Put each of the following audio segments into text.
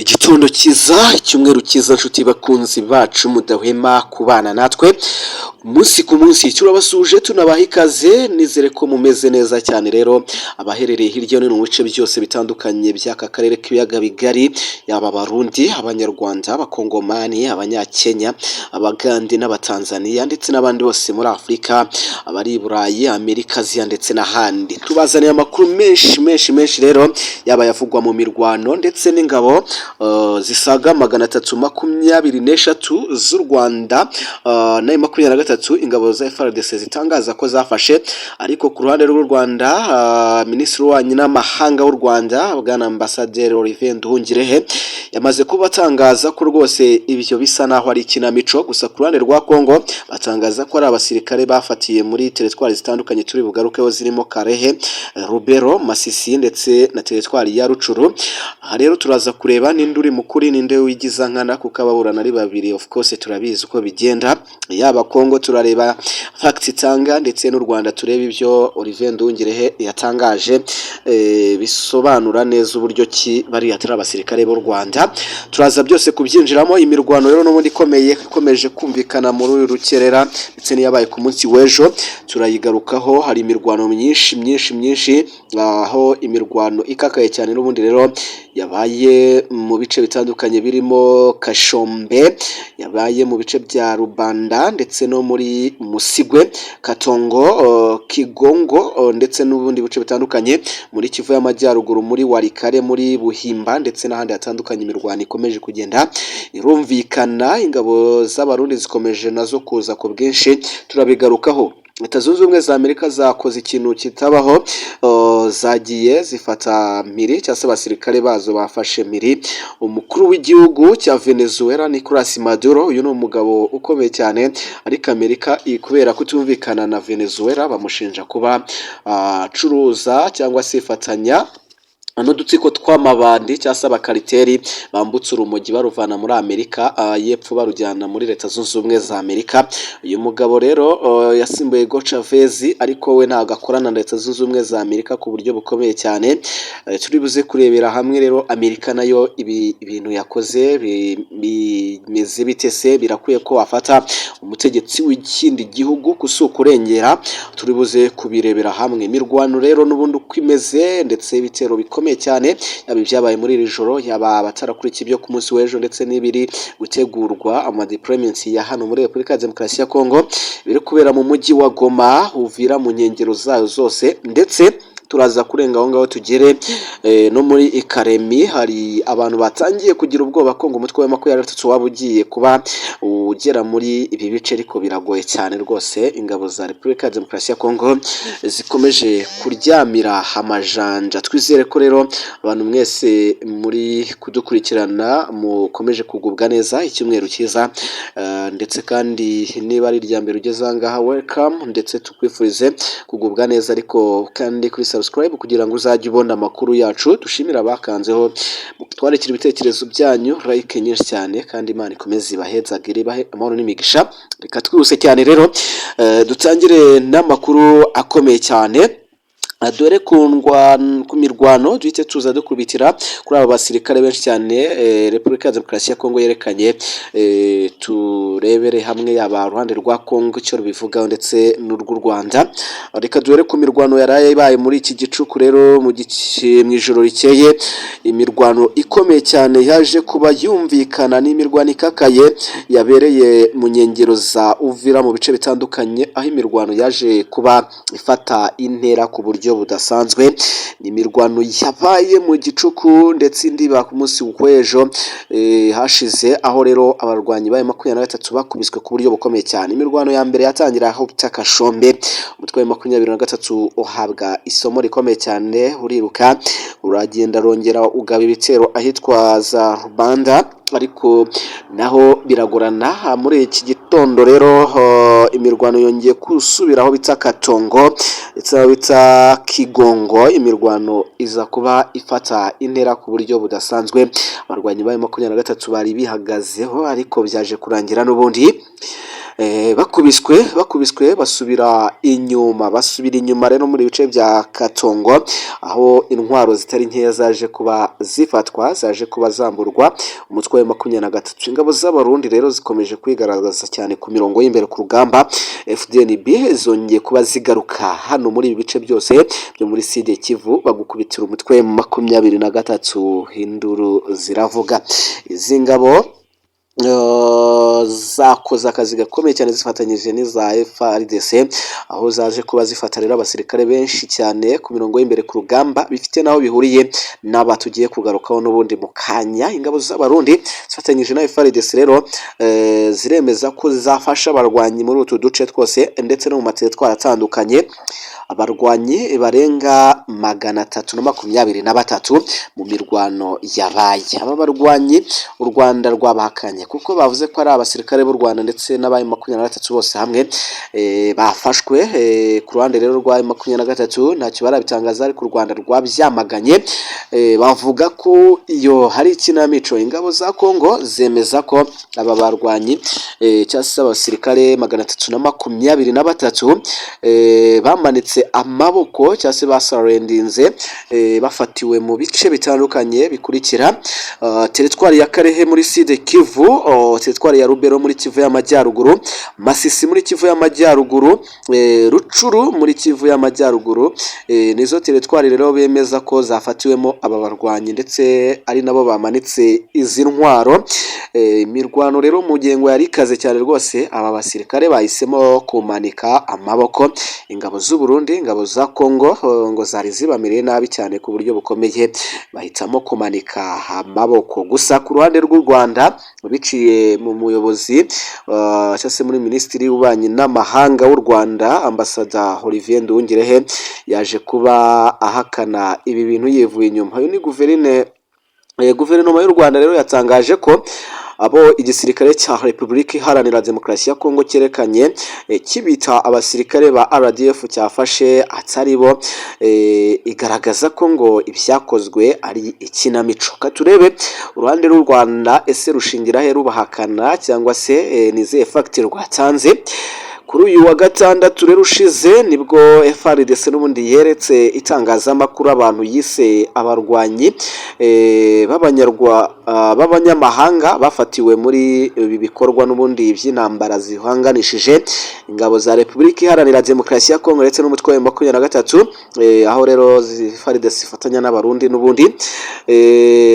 Igitondo cyiza, icyumweru cyiza nshuti bakunzi bacu mudahwema kubana natwe umunsi ku munsi. Turabasuje tunabaha ikaze, nizere ko mumeze neza cyane. Rero abaherereye hirya no hino mu bice byose bitandukanye by'aka karere k'ibiyaga bigari, yaba abarundi, abanyarwanda, abakongomani, abanyakenya, abagande n'abatanzaniya ndetse n'abandi bose muri Afurika, abari i Burayi, Amerika, Aziya ndetse n'ahandi, tubazaniye amakuru menshi rero, yaba yavugwa mu mirwano ndetse n'ingabo zisaga 323 z'u Rwanda na 23 ingabo za FARDC zitangaza ko zafashe. Ariko ku ruhande rw'u Rwanda, Minisitiri w'Ububanyi n'Amahanga w'u Rwanda bwana Ambasaderi Olivier Nduhungirehe yamaze kubatangaza ko rwose ibyo bisa naho ari ikinamico. Gusa ku ruhande rwa Kongo batangaza ko ari abasirikare bafatiye muri teritwari zitandukanye turi bugarukeho, zirimo Karehe, Rubero, Masisi ndetse na teritwari ya Rucuru. Aha rero turaza kureba ninde uri mukuri ninde wigiza nkana, kuko ababurana ari babiri. Of course turabizi uko bigenda, yaba Kongo turareba facts itanga ndetse n'u Rwanda tureba ibyo Olivier Nduhungirehe yatangaje bisobanura neza uburyo ki bari atari abasirikare b'u Rwanda. Turaza byose kubyinjiramo. Imirwano rero n'ubundi ikomeje kumvikana muri uyu rukerera ndetse niyabaye ku munsi w'ejo turayigarukaho. Hari imirwano myinshi aho imirwano ikakaye cyane n'ubundi rero yabaye mu bice bitandukanye birimo Kashombe, yabaye mu bice bya Rubanda ndetse no muri Musigwe, Katongo, Kigongo ndetse n'ubundi bice bitandukanye muri Kivu y'Amajyaruguru, muri Warikare, muri Buhimba ndetse n'ahandi hatandukanye. Imirwano ikomeje kugenda irumvikana, ingabo z'abarundi zikomeje nazo kuza ku bwinshi, turabigarukaho. Leta Zunze Ubumwe za Amerika zakoze ikintu kitabaho, zagiye zifata mpiri cyangwa se abasirikare bazo bafashe mpiri umukuru w'igihugu cya Venezuela Nicolas Maduro. Uyu ni umugabo ukomeye cyane, ariko Amerika kubera kutumvikana na Venezuela bamushinja kuba acuruza cyangwa se ifatanya n'udutsiko tw'amabandi cyangwa se abakariteri bambutse urumogi baruvana muri Amerika y'epfo barujyana muri Leta Zunze Ubumwe za Amerika. Uyu mugabo rero yasimbuye Hugo Chavez, ariko we ntabwo akorana na Leta Zunze Ubumwe za Amerika ku buryo bukomeye cyane. Turi buze kurebera hamwe rero Amerika nayo ibintu yakoze bimeze bite se, birakwiye ko wafata umutegetsi w'ikindi gihugu kusuka urengera. Turi buze kubirebera hamwe. Imirwano rero n'ubundi uko imeze ndetse ibitero bikomeye cyane, yaba ibyabaye muri iri joro, yaba abatarakurikiye ibyo ku munsi w'ejo ndetse n'ibiri gutegurwa amadeployments ya hano muri Repubulika ya Demokarasi ya Kongo, biri kubera mu mujyi wa Goma, Uvira mu nkengero zayo zose, ndetse turaza kurenga aho ngaho tugere no muri Ikaremi. Hari abantu batangiye kugira ubwoba ko ngo umutwe wa 23 waba ugiye kuba ugera muri ibi bice, ariko biragoye cyane rwose. Ingabo za Repubulika ya Demokarasi ya Kongo zikomeje kuryamira amajanja. Twizere ko rero abantu mwese muri kudukurikirana mukomeje kugubwa neza, icyumweru cyiza, ndetse kandi niba ari irya mbere ugeze aha ngaha, welcome, ndetse tukwifurize kugubwa neza, ariko kandi kuri subscribe kugira ngo uzajye ubona amakuru yacu. Dushimira abakanzeho, twarekera ibitekerezo byanyu, like nyinshi cyane, kandi Imana ikomeze ibahezagire, ibahe amahoro n'imigisha. Reka twihuse cyane rero dutangire n'amakuru akomeye cyane. Dore ku mirwano duhite tuza dukubitira kuri aba basirikare benshi cyane Repubulika ya Demokarasi ya Kongo yerekanye. Turebere hamwe yaba uruhande rwa Kongo icyo rubivugaho ndetse n'urw'u Rwanda. Reka dore ku mirwano yaraye ibaye muri iki gicuku rero mu ijoro rikeye. Imirwano ikomeye cyane yaje kuba yumvikana, n'imirwano ikakaye yabereye mu nkengero za Uvira mu bice bitandukanye, aho imirwano yaje kuba ifata intera ku buryo budasanzwe. Ni imirwano yabaye mu gicuku ndetse indi ba ku munsi w'ejo hashize, aho rero abarwanyi ba 23 bakubiswe ku buryo bukomeye cyane. Imirwano ya mbere yatangira aho bita Kashombe, umutwe wa 23 uhabwa isomo rikomeye cyane, uriruka uragenda rongera ugaba ibitero ahitwa za Rubanda, ariko naho biragorana. Muri iki gitondo rero imirwano yongeye kusubiraho bita Katongo ndetse bita Kigongo. Imirwano iza kuba ifata intera ku buryo budasanzwe. Abarwanyi ba 23 bari bihagazeho, ariko byaje kurangira n'ubundi bakubiswe basubira inyuma rero muri bice bya Katongo, aho intwaro zitari nkeya zaje kuba zifatwa, zaje kuba zamburwa umutwe wa 23. Ingabo z'abarundi rero zikomeje kwigaragaza cyane ku mirongo y'imbere ku rugamba. FDNB zongeye kuba zigaruka hano muri ibi bice byose byo muri Sud Kivu, bagukubitira umutwe wa 23. Induru ziravuga. Izi ngabo zakoze akazi gakomeye cyane zifatanyije n'iza FARDC, aho zaje kuba zifata rero abasirikare benshi cyane ku mirongo y'imbere ku rugamba, bifite naho bihuriye n'aba tugiye kugarukaho n'ubundi mu kanya. Ingabo z'abarundi zifatanyije na FARDC rero ziremeza ko zafasha abarwanyi muri utu duce twose ndetse no mu materitwari atandukanye, abarwanyi barenga 323 mu mirwano yabaye. Aba barwanyi u Rwanda rwabahakanye kuko bavuze ko ari abasirikare b'u Rwanda ndetse n'abaye 23 bose hamwe bafashwe. Ku ruhande rero rwa 23 ntacyo barabitangaza, ariko u Rwanda rwabyamaganye, bavuga ko iyo hari ikinamico. Ingabo za Kongo zemeza ko aba barwanyi cyase abasirikare 323 bamanitse amaboko cyase basarendinze, bafatiwe mu bice bitandukanye bikurikira: teritwari ya Karehe muri Sud Kivu, teritwari ya Rubero muri Kivu y'Amajyaruguru, Masisi muri Kivu y'Amajyaruguru, Rucuru muri Kivu y'Amajyaruguru. Nizo teritwari rero bemeza ko zafatiwemo aba barwanyi ndetse ari nabo bamanitse izi ntwaro. Imirwano rero mu gengo yari ikaze cyane rwose, aba basirikare bahisemo kumanika amaboko. Ingabo z'u Burundi, ingabo za Kongo ngo zari zibamereye nabi cyane ku buryo bukomeye, bahitamo kumanika amaboko. Gusa ku ruhande rw'u Rwanda, biciye mu muyobozi cyase muri Minisitiri w'Ububanyi n'Amahanga w'u Rwanda, Ambassadeur Olivier Nduhungirehe, yaje kuba ahakana ibi bintu yivuye inyuma. Uyu ni guverinoma y'u Rwanda rero yatangaje ko abo igisirikare cya Repubulika Iharanira Demokarasi ya Kongo cyerekanye kibita abasirikare ba RDF cyafashe atari bo, igaragaza ko ngo ibyakozwe ari ikinamico. Katurebe uruhande rw'u Rwanda, ese rushingira he rubahakana cyangwa se nize factor rwatanze? Kuri uyu wa gatandatu rero ushize nibwo FARDC n'ubundi yeretse itangazamakuru abantu yise abarwanyi b'abanyamahanga bafatiwe muri ibi bikorwa n'ubundi by'intambara zihanganishije ingabo za Repubulika Iharanira Demokarasi ya Kongo ndetse n'umutwe wa 23, aho rero FARDC ifatanya n'abarundi n'ubundi.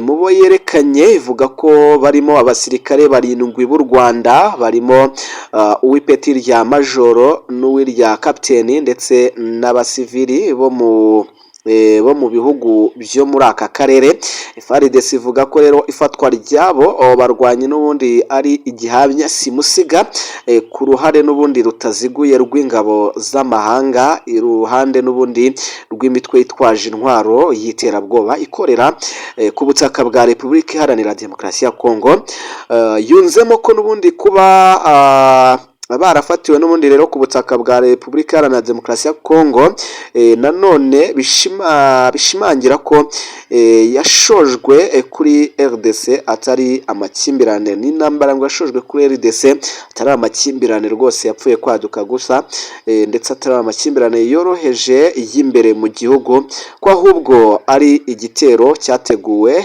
Mu bo yerekanye ivuga ko barimo abasirikare 7 b'u Rwanda, barimo uw'ipeti rya majoro n'uw'irya kapiteni ndetse n'abasivili bo mu bihugu byo muri aka karere. FARDC ivuga ko rero ifatwa ryabo barwanyi n'ubundi ari igihamya simusiga ku ruhare n'ubundi rutaziguye rw'ingabo z'amahanga, iruhande n'ubundi rw'imitwe yitwaje intwaro y'iterabwoba ikorera ku butaka bwa Repubulika Iharanira Demokarasi ya Kongo. Yunzemo ko n'ubundi kuba barafatiwe n'ubundi rero ku butaka bwa Repubulika Iharanira Demokarasi ya Kongo, nanone bishimangira ko yashojwe kuri RDC atari amakimbirane n'intambara, ngo yashojwe kuri RDC atari amakimbirane rwose yapfuye kwaduka gusa, ndetse atari amakimbirane yoroheje y'imbere mu gihugu, ko ahubwo ari igitero cyateguwe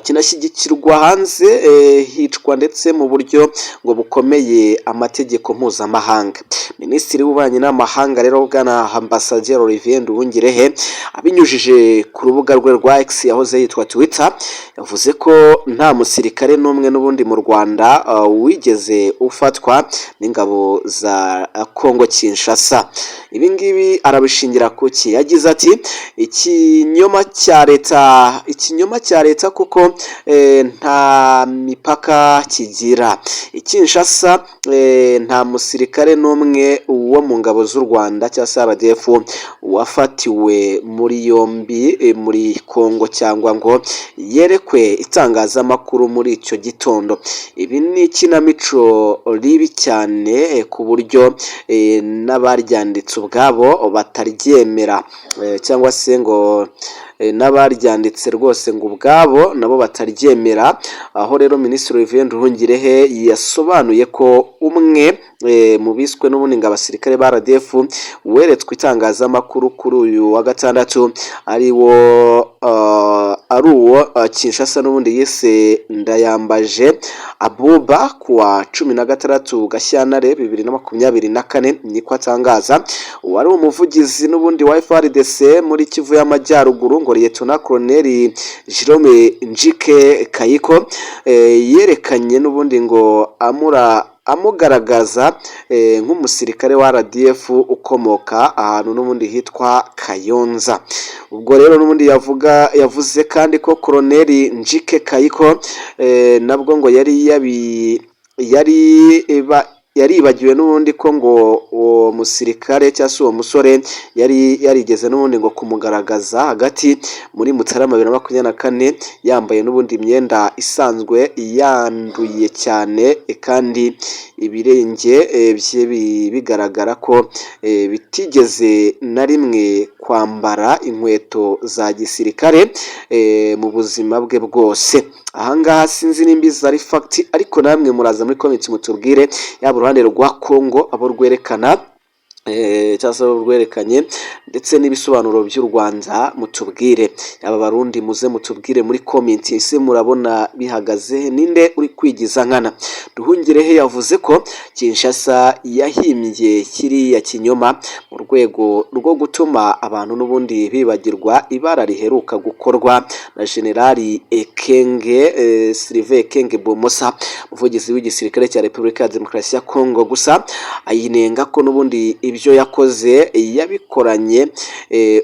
kinashyigikirwa hanze, hicwa ndetse mu buryo ngo bukomeye amategeko mpuzamahanga. Minisitiri w'Ububanyi n'Amahanga rero bwana Ambassadeur Olivier Nduhungirehe, abinyujije ku rubuga rwe rwa X yahoze yitwa Twitter, yavuze ko nta musirikare n'umwe n'ubundi mu Rwanda wigeze ufatwa n'ingabo za Kongo Kinshasa. Ibi ngibi arabishingira kuki? Yagize ati ikinyoma cya leta kuko nta mipaka kigira. Kinshasa nta musirikare n'umwe wo mu ngabo z'u Rwanda cyangwa RDF wafatiwe muri yombi muri Kongo cyangwa ngo yerekwe itangazamakuru muri icyo gitondo. Ibi ni ikinamico ribi cyane ku buryo n'abaryanditse ubwabo bataryemera, cyangwa se ngo n'abaryanditse rwose ngo ubwabo nabo bataryemera, aho rero Minisitiri Olivier Nduhungirehe yasobanuye ko umwe mu biswe n'ubundi ngo abasirikare ba RDF weretswe itangazamakuru kuri uyu wa gatandatu ari uwo Kinshasa n'ubundi yise Ndayambaje Abuba kuwa 16 Gashyantare 2024 niko atangaza. Wari umuvugizi n'ubundi wa FARDC muri Kivu y'Amajyaruguru ngo Lieutenant Colonel Jerome Njike Kayiko yerekanye n'ubundi ngo amugaragaza nk'umusirikare wa RDF ukomoka ahantu n'ubundi hitwa Kayonza. Ubwo rero n'ubundi yavuze kandi ko Colonel Njike Kayiko nabwo ngo yaribagiwe n'ubundi ko ngo uwo musirikare cyangwa se uwo musore yari yarigeze n'ubundi ngo kumugaragaza hagati muri Mutarama 2024 yambaye n'ubundi imyenda isanzwe yanduye cyane kandi ibirenge bye bigaragara ko bitigeze na rimwe kwambara inkweto za gisirikare mu buzima bwe bwose. Ahangaha sinzi nimbiza ari fact, ariko namwe muraza muri comment mutubwire yaba uruhande rwa Kongo abo rwerekana cyangwa rwerekanye ndetse n'ibisobanuro by'u Rwanda mutubwire. Aba barundi muze mutubwire muri comment ese murabona bihagaze ninde uri kwigiza nkana. Nduhungirehe yavuze ko Kinshasa yahimbye kiriya kinyoma mu rwego rwo gutuma abantu n'ubundi bibagirwa ibara riheruka gukorwa na Generali Ekenge Sylvain Ekenge Bomosa, umuvugizi w'igisirikare cya Repubulika ya Demokarasi ya Kongo. Gusa ayinenga ko n'ubundi ibyo yakoze yabikoranye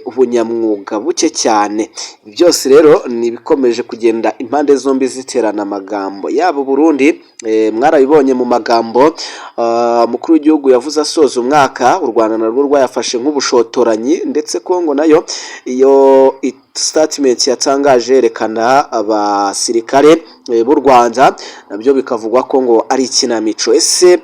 ubunyamwuga buke cyane. Byose rero nibikomeje kugenda impande zombi ziterana amagambo. Yaba Burundi mwarabibonye mu magambo mukuru w'igihugu yavuze asoza umwaka, u Rwanda narwo rwayafashe nk'ubushotoranyi, ndetse Kongo nayo iyo statement yatangaje yerekana abasirikare b'u Rwanda nabyo bikavugwa ko ngo ari ikinamico. Ese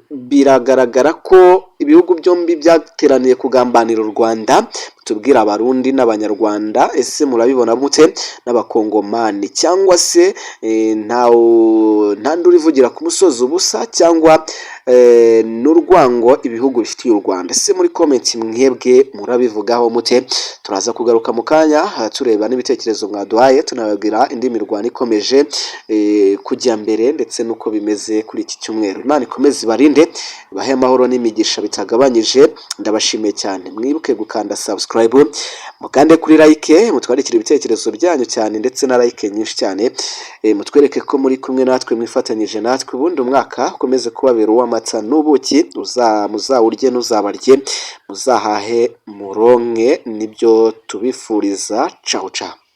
biragaragara ko ibihugu byombi byateraniye kugambanira u Rwanda. Tubwira abarundi n'abanyarwanda, ese murabibona mute n'abakongomani, cyangwa se nta ndurivugira ku musozi ubusa, cyangwa n'urwango ibihugu bifitiye u Rwanda? Ese muri comment mwebwe murabivugaho mute? Turaza kugaruka mu kanya tureba n'ibitekerezo mwaduhaye, tunababwira indi mirwano ikomeje kujya mbere ndetse nuko bimeze kuri iki cyumweru. Imana ikomeze ibarinde, bahe amahoro n'imigisha bitagabanyije. Ndabashimiye cyane, mwibuke gukanda subscribe, mukande kuri like, mutwandikire ibitekerezo byanyu cyane ndetse na like nyinshi cyane, mutwereke ko muri kumwe natwe, mwifatanyije natwe, ubundi umwaka ukomeze kubabera uw'amata n'ubuki, muzawurye n'uzabarye, muzahahe muronke, nibyo tubifuriza. Ciao ciao.